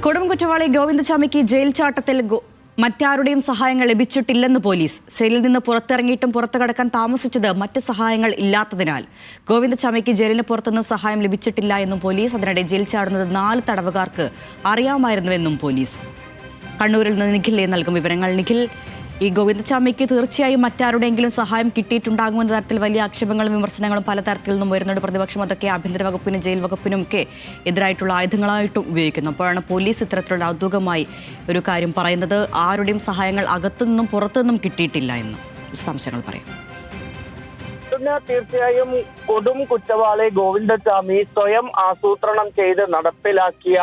കൊടും കുറ്റവാളി ഗോവിന്ദചാമിക്ക് ജയിൽ ചാട്ടത്തിൽ മറ്റാരുടെയും സഹായങ്ങൾ ലഭിച്ചിട്ടില്ലെന്ന് പോലീസ്. സെയിലിൽ നിന്ന് പുറത്തിറങ്ങിയിട്ടും പുറത്തു കടക്കാൻ താമസിച്ചത് മറ്റ് സഹായങ്ങൾ ഇല്ലാത്തതിനാൽ ഗോവിന്ദചാമിക്ക് ജയിലിന് പുറത്തുനിന്നും സഹായം ലഭിച്ചിട്ടില്ല എന്നും പോലീസ്. അതിനിടെ ജയിൽ ചാടുന്നത് 4 തടവുകാർക്ക് അറിയാമായിരുന്നുവെന്നും പോലീസ്. കണ്ണൂരിൽ നിന്ന് നിഖിൽ നൽകും വിവരങ്ങൾ. നിഖിൽ, ഈ ഗോവിന്ദചാമിക്ക് തീർച്ചയായും മറ്റാരുടെയെങ്കിലും സഹായം കിട്ടിയിട്ടുണ്ടാകുമെന്ന തരത്തിൽ വലിയ ആക്ഷേപങ്ങളും വിമർശനങ്ങളും പലതരത്തിൽ നിന്നും വരുന്നുണ്ട്. പ്രതിപക്ഷം അതൊക്കെ ആഭ്യന്തര വകുപ്പിനും ജയിൽ വകുപ്പിനും ഒക്കെ എതിരായിട്ടുള്ള ആയുധങ്ങളായിട്ടും ഉപയോഗിക്കുന്നു. അപ്പോഴാണ് പോലീസ് ഇത്തരത്തിലുള്ള ഔദ്യോഗികമായി ഒരു കാര്യം പറയുന്നത്. ആരുടെയും സഹായങ്ങൾ അകത്തുനിന്നും പുറത്തുനിന്നും കിട്ടിയിട്ടില്ല എന്ന് വിശദാംശങ്ങൾ പറയാം. തീർച്ചയായും കൊടും കുറ്റവാളി ഗോവിന്ദചാമി സ്വയം ആസൂത്രണം ചെയ്ത് നടപ്പിലാക്കിയ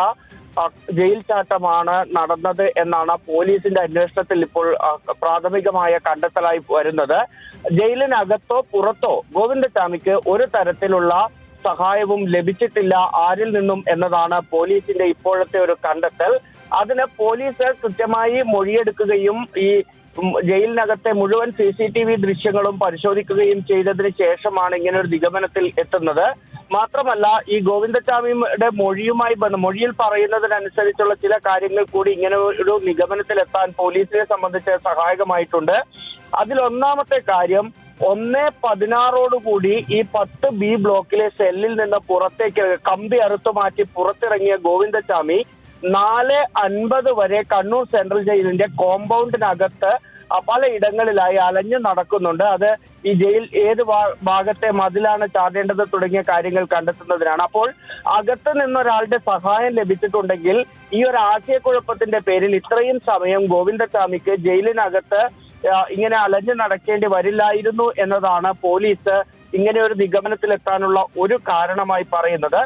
ജയിൽ ചാട്ടമാണ് നടന്നത് എന്നാണ് പോലീസിന്റെ അന്വേഷണത്തിൽ ഇപ്പോൾ പ്രാഥമികമായ കണ്ടെത്തലായി വരുന്നത്. ജയിലിനകത്തോ പുറത്തോ ഗോവിന്ദചാമിക്ക് ഒരു തരത്തിലുള്ള സഹായവും ലഭിച്ചിട്ടില്ല ആരിൽ നിന്നും എന്നതാണ് പോലീസിന്റെ ഇപ്പോഴത്തെ ഒരു കണ്ടെത്തൽ. അതിന് പോലീസ് കൃത്യമായി മൊഴിയെടുക്കുകയും ഈ ജയിലിനകത്തെ മുഴുവൻ CCTV ദൃശ്യങ്ങളും പരിശോധിക്കുകയും ചെയ്തതിന് ശേഷമാണ് ഇങ്ങനെ ഒരു നിഗമനത്തിൽ എത്തുന്നത്. മാത്രമല്ല, ഈ ഗോവിന്ദചാമിയുടെ മൊഴിയിൽ പറയുന്നതിനനുസരിച്ചുള്ള ചില കാര്യങ്ങൾ കൂടി ഇങ്ങനെ ഒരു നിഗമനത്തിൽ എത്താൻ പോലീസിനെ സംബന്ധിച്ച് സഹായകമായിട്ടുണ്ട്. അതിലൊന്നാമത്തെ കാര്യം, 1:16 ഈ 10B ബ്ലോക്കിലെ സെല്ലിൽ നിന്ന് പുറത്തേക്ക് കമ്പി അറുത്തു മാറ്റി പുറത്തിറങ്ങിയ ഗോവിന്ദചാമി 4:50 വരെ കണ്ണൂർ സെൻട്രൽ ജയിലിന്റെ കോമ്പൗണ്ടിനകത്ത് പലയിടങ്ങളിലായി അലഞ്ഞു നടക്കുന്നുണ്ട്. അത് ഈ ജയിൽ ഏത് ഭാഗത്തെ മതിലാണ് ചാടേണ്ടത് തുടങ്ങിയ കാര്യങ്ങൾ കണ്ടെത്തുന്നതിനാണ്. അപ്പോൾ അകത്ത് നിന്നൊരാളുടെ സഹായം ലഭിച്ചിട്ടുണ്ടെങ്കിൽ ഈ ഒരു ആശയക്കുഴപ്പത്തിന്റെ പേരിൽ ഇത്രയും സമയം ഗോവിന്ദചാമിക്ക് ജയിലിനകത്ത് ഇങ്ങനെ അലഞ്ഞു നടക്കേണ്ടി വരില്ലായിരുന്നു എന്നതാണ് പോലീസ് ഇങ്ങനെ ഒരു നിഗമനത്തിലെത്താനുള്ള ഒരു കാരണമായി പറയുന്നത്.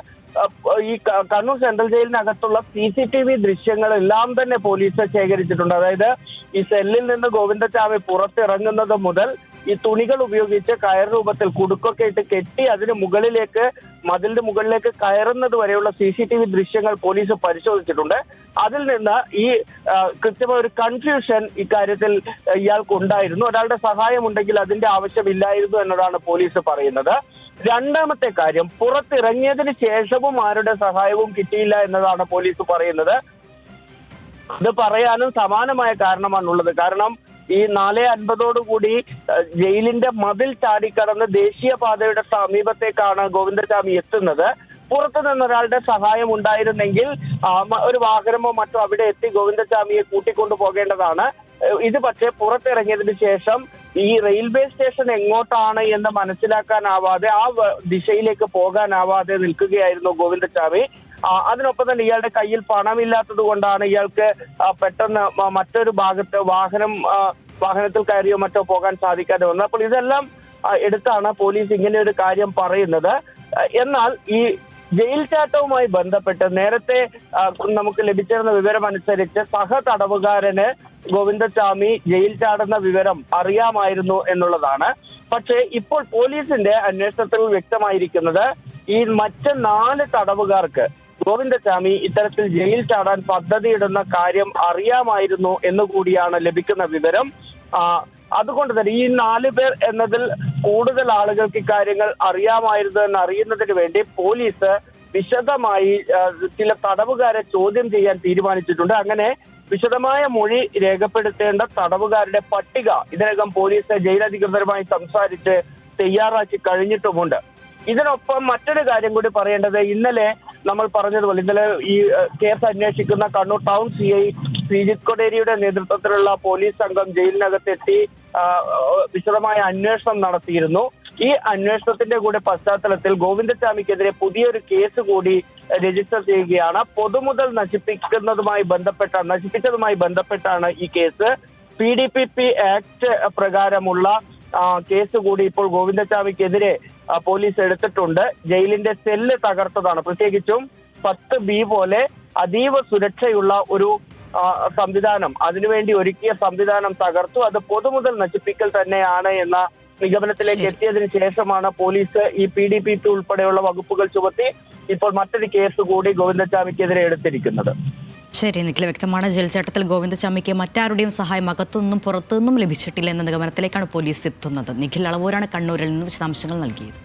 ഈ കണ്ണൂർ സെൻട്രൽ ജയിലിനകത്തുള്ള CCTV ദൃശ്യങ്ങളെല്ലാം തന്നെ പോലീസ് ശേഖരിച്ചിട്ടുണ്ട്. അതായത് ഈ സെല്ലിൽ നിന്ന് ഗോവിന്ദചാമി പുറത്തിറങ്ങുന്നത് മുതൽ ഈ തുണികൾ ഉപയോഗിച്ച് കയർ രൂപത്തിൽ കുടുക്കൊക്കെ ഇട്ട് കെട്ടി അതിന് മുകളിലേക്ക് മതിലിന്റെ മുകളിലേക്ക് കയറുന്നത് വരെയുള്ള CCTV ദൃശ്യങ്ങൾ പോലീസ് പരിശോധിച്ചിട്ടുണ്ട്. അതിൽ നിന്ന് ഈ കൃത്യമായ ഒരു കൺഫ്യൂഷൻ ഇക്കാര്യത്തിൽ ഇയാൾക്കുണ്ടായിരുന്നു. ഒരാളുടെ സഹായം ഉണ്ടെങ്കിൽ അതിന്റെ ആവശ്യമില്ലായിരുന്നു എന്നതാണ് പോലീസ് പറയുന്നത്. രണ്ടാമത്തെ കാര്യം, പുറത്തിറങ്ങിയതിന് ശേഷവും ആരുടെ സഹായവും കിട്ടിയില്ല എന്നതാണ് പോലീസ് പറയുന്നത്. അത് പറയാനും സമാനമായ കാരണമാണുള്ളത്. കാരണം ഈ 4:50 ജയിലിന്റെ മതിൽ ചാടിക്കടന്ന് ദേശീയപാതയുടെ സമീപത്തേക്കാണ് ഗോവിന്ദചാമി എത്തുന്നത്. പുറത്തു നിന്നൊരാളുടെ സഹായം ഉണ്ടായിരുന്നെങ്കിൽ ഒരു വാഹനമോ മറ്റോ അവിടെ എത്തി ഗോവിന്ദചാമിയെ കൂട്ടിക്കൊണ്ടു പോകേണ്ടതാണ്. ഇത് പക്ഷേ പുറത്തിറങ്ങിയതിന് ശേഷം ഈ റെയിൽവേ സ്റ്റേഷൻ എങ്ങോട്ടാണ് എന്ന് മനസ്സിലാക്കാനാവാതെ ആ ദിശയിലേക്ക് പോകാനാവാതെ നിൽക്കുകയായിരുന്നു ഗോവിന്ദചാമി. അതിനൊപ്പം തന്നെ ഇയാളുടെ കയ്യിൽ പണമില്ലാത്തത് കൊണ്ടാണ് ഇയാൾക്ക് പെട്ടെന്ന് മറ്റൊരു ഭാഗത്ത് വാഹനത്തിൽ കയറിയോ മറ്റോ പോകാൻ സാധിക്കാതെ വന്നത്. അപ്പോൾ ഇതെല്ലാം എടുത്താണ് പോലീസ് ഇങ്ങനെ ഒരു കാര്യം പറയുന്നത്. എന്നാൽ ഈ ജയിൽ ചാട്ടവുമായി ബന്ധപ്പെട്ട് നേരത്തെ നമുക്ക് ലഭിച്ചിരുന്ന വിവരം അനുസരിച്ച് തടവുകാരന് ഗോവിന്ദചാമി ജയിൽ ചാടുന്ന വിവരം അറിയാമായിരുന്നു എന്നുള്ളതാണ്. പക്ഷേ ഇപ്പോൾ പോലീസിന്റെ അന്വേഷണത്തിൽ വ്യക്തമായിരിക്കുന്നത് ഈ മറ്റ് 4 തടവുകാർക്ക് ഗോവിന്ദചാമി ഇത്തരത്തിൽ ജയിൽ ചാടാൻ പദ്ധതിയിടുന്ന കാര്യം അറിയാമായിരുന്നു എന്നുകൂടിയാണ് ലഭിക്കുന്ന വിവരം. അതുകൊണ്ട് തന്നെ ഈ 4 പേർ എന്നതിൽ കൂടുതൽ ആളുകൾക്ക് ഇക്കാര്യങ്ങൾ അറിയാമായിരുന്നു എന്ന് അറിയുന്നതിന് വേണ്ടി പോലീസ് വിശദമായി ചില തടവുകാരെ ചോദ്യം ചെയ്യാൻ തീരുമാനിച്ചിട്ടുണ്ട്. അങ്ങനെ വിശദമായ മൊഴി രേഖപ്പെടുത്തേണ്ട തടവുകാരുടെ പട്ടിക ഇതിനകം പോലീസ് ജയിലധികൃതരുമായി സംസാരിച്ച് തയ്യാറാക്കി കഴിഞ്ഞിട്ടുമുണ്ട്. ഇതിനൊപ്പം മറ്റൊരു കാര്യം കൂടി പറയേണ്ടത്, ഇന്നലെ നമ്മൾ പറഞ്ഞതുപോലെ ഇന്നലെ ഈ കേസ് അന്വേഷിക്കുന്ന കണ്ണൂർ ടൗൺ CI ശ്രീജിത്ത് കൊടേരിയുടെ നേതൃത്വത്തിലുള്ള പോലീസ് സംഘം ജയിലിനകത്തെത്തി വിശദമായ അന്വേഷണം നടത്തിയിരുന്നു. ഈ അന്വേഷണത്തിന്റെ കൂടെ പശ്ചാത്തലത്തിൽ ഗോവിന്ദചാമിക്കെതിരെ പുതിയൊരു കേസ് കൂടി രജിസ്റ്റർ ചെയ്യുകയാണ്. പൊതുമുതൽ നശിപ്പിച്ചതുമായി ബന്ധപ്പെട്ടാണ് ഈ കേസ്. PDPP ആക്ട് പ്രകാരമുള്ള കേസ് കൂടി ഇപ്പോൾ ഗോവിന്ദചാമിക്കെതിരെ പോലീസ് എടുത്തിട്ടുണ്ട്. ജയിലിന്റെ സെല്ല് തകർത്തതാണ്. പ്രത്യേകിച്ചും 10B പോലെ അതീവ സുരക്ഷയുള്ള ഒരു സംവിധാനം, അതിനുവേണ്ടി ഒരുക്കിയ സംവിധാനം തകർത്തു. അത് പൊതുമുതൽ നശിപ്പിക്കൽ തന്നെയാണ് എന്ന നിഗമനത്തിലേക്ക് എത്തിയതിനു ശേഷമാണ് പോലീസ് ഈ PDPP ഉൾപ്പെടെയുള്ള വകുപ്പുകൾ ചുമത്തി ഇപ്പോൾ മറ്റൊരു കേസ് കൂടി ഗോവിന്ദചാമിക്കെതിരെ എടുത്തിരിക്കുന്നത്. ശരി നിഖിൽ, വ്യക്തമാണ്. ജയിൽ ചാട്ടത്തിൽ ഗോവിന്ദചാമിക്ക് മറ്റാരുടെയും സഹായം അകത്തുനിന്നും പുറത്തുനിന്നും ലഭിച്ചിട്ടില്ല എന്ന നിഗമനത്തിലേക്കാണ് പോലീസ് എത്തുന്നത്. നിഖിൽ അളവൂരാണ് കണ്ണൂരിൽ നിന്ന് വിശദാംശങ്ങൾ നൽകിയത്.